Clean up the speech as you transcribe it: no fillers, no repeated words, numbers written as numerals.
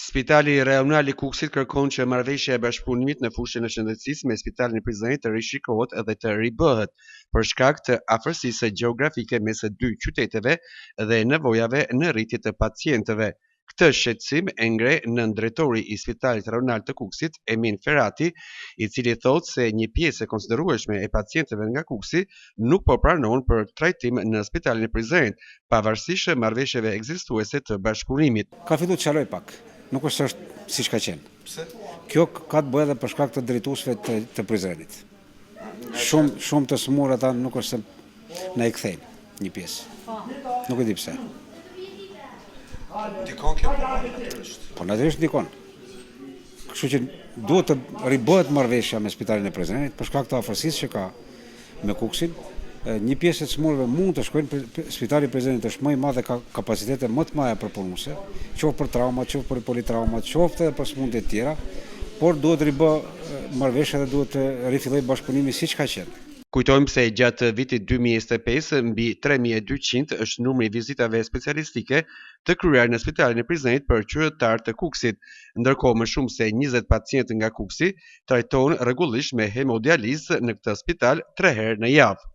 Spitali Rajonal i Kukësit kërkon që marrëveshja e bashkëpunimit në fushën e shëndetësisë me Spitalin e Prizrenit të rishikohet dhe të ribëhet për shkak të afërsisë gjeografike mes së dy qyteteve dhe nevojave në rritje të pacientëve. Këtë shqetësim e ngre nën drejtori i Spitalit Rajonal të Kukësit, Emin Ferati, i cili thotë se një pjesë e konsiderueshme e pacientëve nga Kuksi nuk po pranohen për trajtim në Spitalin e Prizrenit, pavarësisht marrëveshjeve ekzistuese të bashkëpunimit. Ka filluar të qaloj pak. Nuk është siç ka qenë. Pse? Kjo ka të bëjë edhe për shkak të drejtuesve të Prizrenit. Shumë të smur ata nuk është se na i kthejnë një pjesë. Nuk e di pse. Dikon kjo natyrisht. Po natyrisht dikon. Kështu që duhet të ribëhet marrëveshja me Spitalin e Prizrenit për shkak të afërsisë që ka me Kuksin. Një pjesë e smurëve mund të shkojnë, Spitali i Prizrenit është më i madh dhe ka kapacitete më të mëdha për punuse, qoftë për trauma, qoftë për politrauma, qoftë edhe për sëmundje të tjera, por duhet ribë marrëveshja dhe duhet të rifilloj bashkëpunimi siç ka qenë. Kujtojmë se gjatë vitit 2025 mbi 3200 është numri i vizitave specialistike të kryer në Spitalin e Prizrenit për qytetar të Kukësit, ndërkohë më shumë se 20 pacientë nga Kuksi trajtohen rregullisht me hemodializë në këtë spital 3 herë në javë.